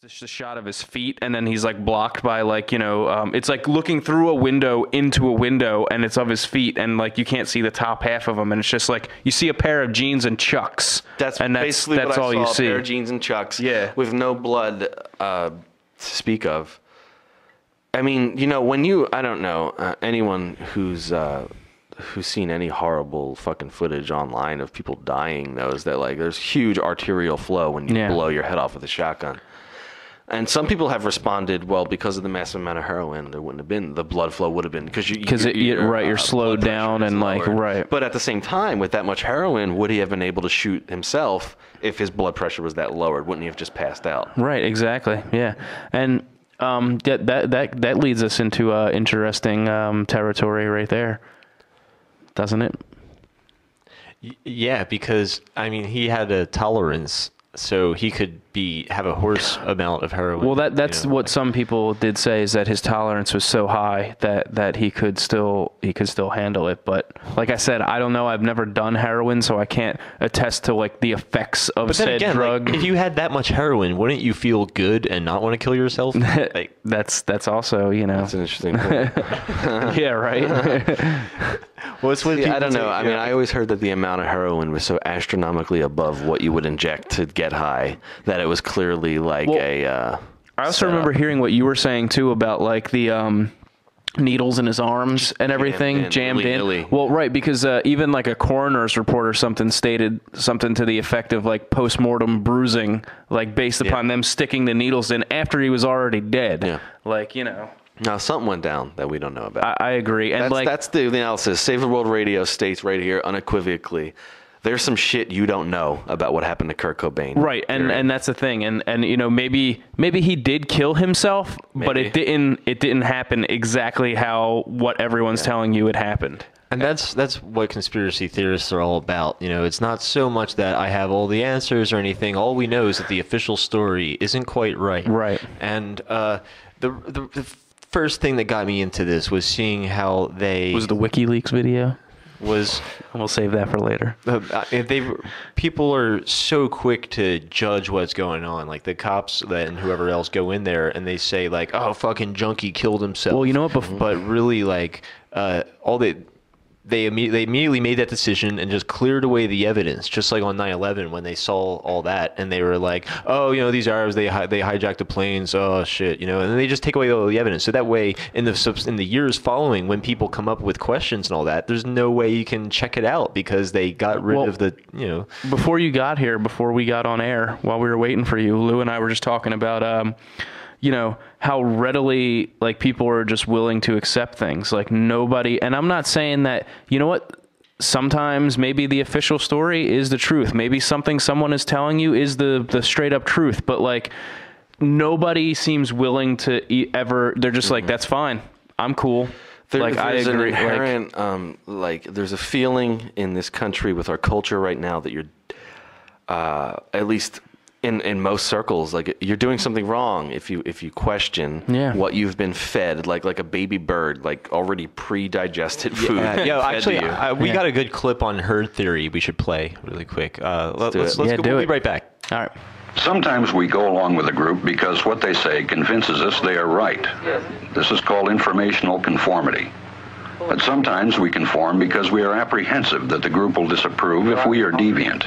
It's a shot of his feet, and then he's like blocked by like, you know, it's like looking through a window into a window, and it's of his feet, and like you can't see the top half of them, and it's just like you see a pair of jeans and Chucks. That's basically what all I saw, you see. A pair of jeans and Chucks. Yeah. With no blood to speak of. I mean, you know, when you, I don't know, anyone who's seen any horrible fucking footage online of people dying knows that like there's huge arterial flow when you blow your head off with a shotgun. And some people have responded, well, because of the massive amount of heroin, there wouldn't have been, the blood flow would have been, because you're slowed down and like, right. But at the same time, with that much heroin, would he have been able to shoot himself if his blood pressure was that lowered? Wouldn't he have just passed out? Right, exactly, yeah. And that leads us into interesting territory right there, doesn't it? Yeah, because, I mean, he had a tolerance, so he could have a horse amount of heroin. Well, that's what some people did say, is that his tolerance was so high that he could still handle it. But like I said, I don't know. I've never done heroin, so I can't attest to like the effects of said drug. Like, if you had that much heroin, wouldn't you feel good and not want to kill yourself? Like, that's also, you know. That's an interesting point. Yeah, right. I don't know. I mean, I always heard that the amount of heroin was so astronomically above what you would inject to get high that it was clearly like I also remember hearing what you were saying too about like the needles in his arms and everything jammed in. Well, right, because even like a coroner's report or something stated something to the effect of like post-mortem bruising, like based upon them sticking the needles in after he was already dead. Yeah. Like, you know. Now, something went down that we don't know about. I agree. And that's the analysis. Save the World Radio states right here unequivocally, there's some shit you don't know about what happened to Kurt Cobain. Right, and that's the thing. And you know, maybe he did kill himself, but it didn't happen exactly what everyone's telling you it happened. And that's what conspiracy theorists are all about. You know, it's not so much that I have all the answers or anything. All we know is that the official story isn't quite right. Right. And the first thing that got me into this was seeing how was the WikiLeaks video. And we'll save that for later. People are so quick to judge what's going on. Like the cops and whoever else go in there and they say like, "Oh, fucking junkie killed himself." Well, you know what? But really, like, they immediately made that decision and just cleared away the evidence, just like on 9/11 when they saw all that and they were like, "Oh, you know, these Arabs, they hijacked the planes. Oh shit," you know, and then they just take away all the evidence. So that way, in the years following, when people come up with questions and all that, there's no way you can check it out because they got rid of the, you know. Before you got here, before we got on air, while we were waiting for you, Lou and I were just talking about you know, how readily like people are just willing to accept things. Like nobody, and I'm not saying that, you know what, sometimes maybe the official story is the truth. Maybe something someone is telling you is the straight up truth, but like nobody seems willing to they're just like, that's fine. I'm cool. There's an inherent, there's a feeling in this country with our culture right now that you're, at least in most circles, like you're doing something wrong if you question what you've been fed, like a baby bird, like already pre-digested food. Actually, we got a good clip on herd theory we should play really quick. Let's go. We'll be right back. All right. Sometimes we go along with a group because what they say convinces us they are right. This is called informational conformity. But sometimes we conform because we are apprehensive that the group will disapprove if we are deviant.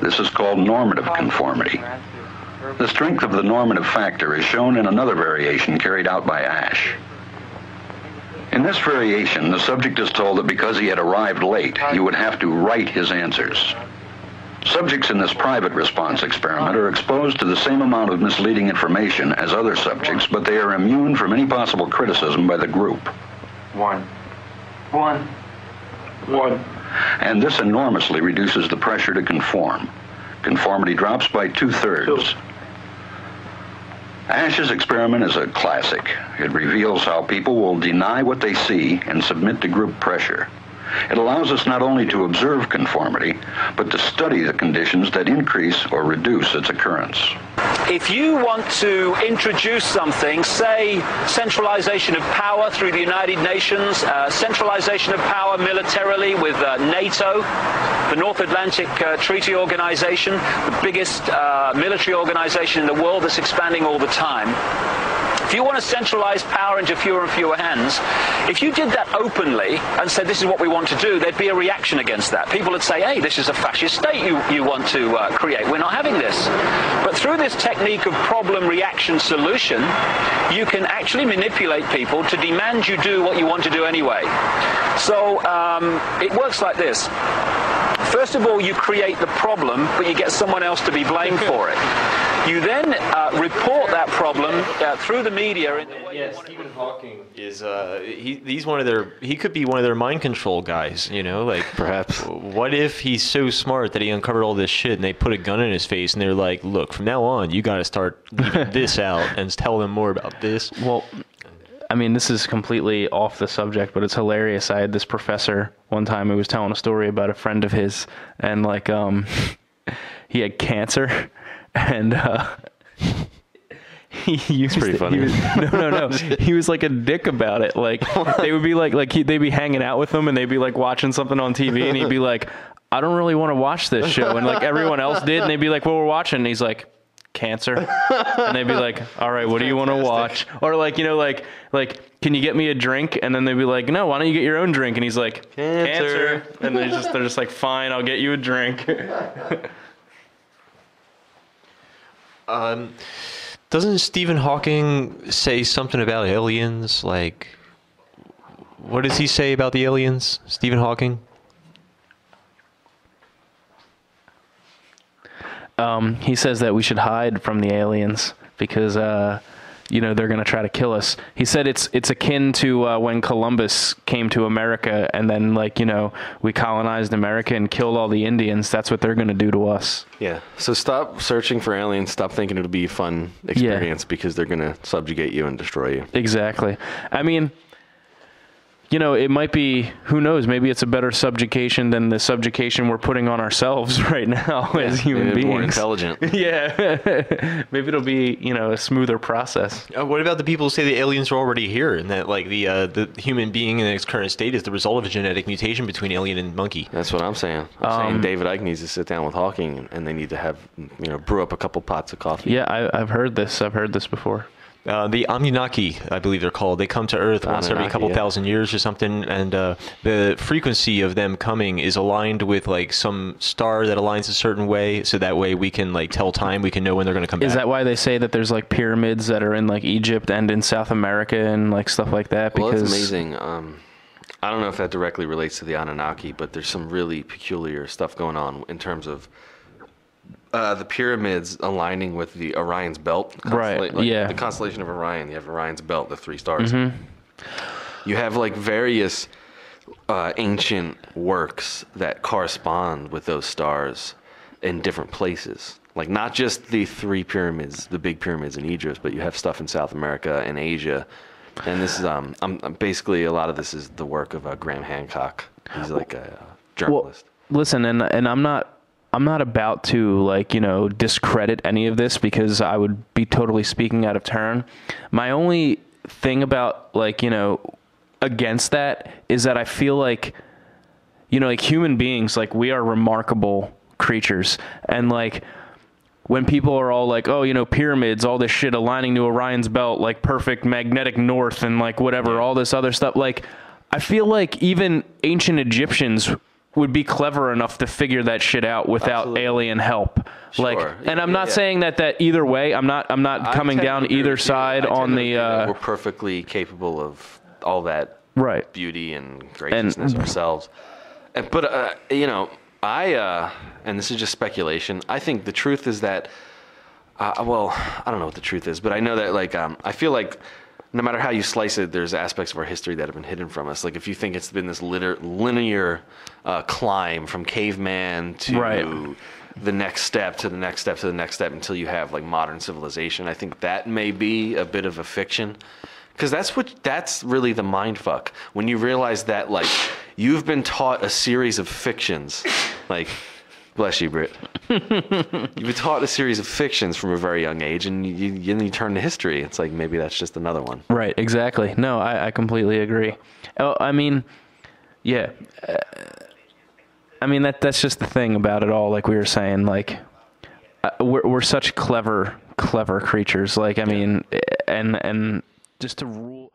This is called normative conformity. The strength of the normative factor is shown in another variation carried out by Ash. In this variation, the subject is told that because he had arrived late, he would have to write his answers. Subjects in this private response experiment are exposed to the same amount of misleading information as other subjects, but they are immune from any possible criticism by the group. One. And this enormously reduces the pressure to conform. Conformity drops by 2/3. Ash's experiment is a classic. It reveals how people will deny what they see and submit to group pressure. It allows us not only to observe conformity, but to study the conditions that increase or reduce its occurrence. if you want to introduce something, say centralization of power through the United Nations, centralization of power militarily with NATO, the North Atlantic Treaty Organization, the biggest military organization in the world that's expanding all the time. If you want to centralize power into fewer and fewer hands, if you did that openly and said this is what we want to do, there'd be a reaction against that. People would say, hey, this is a fascist state you want to create. We're not having this. But through this technique of problem, reaction, solution, you can actually manipulate people to demand you do what you want to do anyway. So it works like this. First of all, you create the problem, but you get someone else to be blamed for it. You then report that problem through the media. In the way yeah, Stephen Hawking is he's one of their, he could be one of their mind control guys, you know, like Perhaps. what if he's so smart that he uncovered all this shit and they put a gun in his face and they're like, look, from now on you got to start leaving this out and tell them more about this. Well, I mean, this is completely off the subject, but it's hilarious. I had this professor one time who was telling a story about a friend of his, and like he had cancer, and he used pretty funny. No. He was like a dick about it. Like they would be they'd be hanging out with him, and they'd be like watching something on TV, and he'd be like, I don't really want to watch this show, and like everyone else did, and they'd be like, what we're watching, and he's like, cancer, and they'd be like, all right, what do you want to watch? Or like, you know, like can you get me a drink? And then they'd be like, no, why don't you get your own drink? And he's like, cancer. And they're just like, fine, I'll get you a drink. Doesn't Stephen Hawking say something about aliens? Like, what does he say about the aliens, Stephen Hawking? He says that we should hide from the aliens because, you know, they're going to try to kill us. He said it's akin to when Columbus came to America and then, like, you know, we colonized America and killed all the Indians. That's what they're going to do to us. Yeah. So stop searching for aliens. Stop thinking it'll be a fun experience because they're going to subjugate you and destroy you. Exactly. I mean, you know, it might be, who knows, maybe it's a better subjugation than the subjugation we're putting on ourselves right now as human beings. More intelligent. Yeah. Maybe it'll be, you know, a smoother process. What about the people who say the aliens are already here and that, like, the human being in its current state is the result of a genetic mutation between alien and monkey? That's what I'm saying. I'm saying David Icke needs to sit down with Hawking and they need to have, you know, brew up a couple pots of coffee. Yeah, I've heard this. I've heard this before. The Anunnaki, I believe they're called. They come to Earth once every couple thousand years or something, and the frequency of them coming is aligned with like some star that aligns a certain way, so that way we can like tell time, we can know when they're going to come back. Is that why they say that there's like pyramids that are in like Egypt and in South America and like stuff like that? Well, because it's amazing. I don't know if that directly relates to the Anunnaki, but there's some really peculiar stuff going on in terms of the pyramids aligning with the Orion's belt. Right, yeah. The constellation of Orion, you have Orion's belt, the 3 stars. Mm-hmm. You have like various ancient works that correspond with those stars in different places. Like not just the 3 pyramids, the big pyramids in Egypt, but you have stuff in South America and Asia. And this is basically a lot of this is the work of Graham Hancock. He's like a journalist. Well, listen, and I'm not about to, like, you know, discredit any of this because I would be totally speaking out of turn. My only thing about, like, you know, against that is that I feel like, you know, like human beings, like we are remarkable creatures. And like when people are all like, oh, you know, pyramids, all this shit aligning to Orion's belt, like perfect magnetic north and like whatever, all this other stuff. Like, I feel like even ancient Egyptians would be clever enough to figure that shit out without alien help. Sure. Like, and I'm not saying that either way. I'm not coming down either side on the. We're perfectly capable of all that beauty and graciousness ourselves. But you know, and this is just speculation. I think the truth is that, well, I don't know what the truth is, but I know that like I feel like no matter how you slice it, there's aspects of our history that have been hidden from us. Like if you think it's been this linear climb from caveman to the next step to the next step to the next step until you have like modern civilization, I think that may be a bit of a fiction. Because that's really the mind fuck. When you realize that like you've been taught a series of fictions, like Bless you, Britt. You've been taught a series of fictions from a very young age, and you turn to history. It's like maybe that's just another one. Right, exactly. No, I completely agree. Oh, I mean, yeah. I mean, that's just the thing about it all, like we were saying. Like, we're such clever creatures. Like, I mean, and just to rule...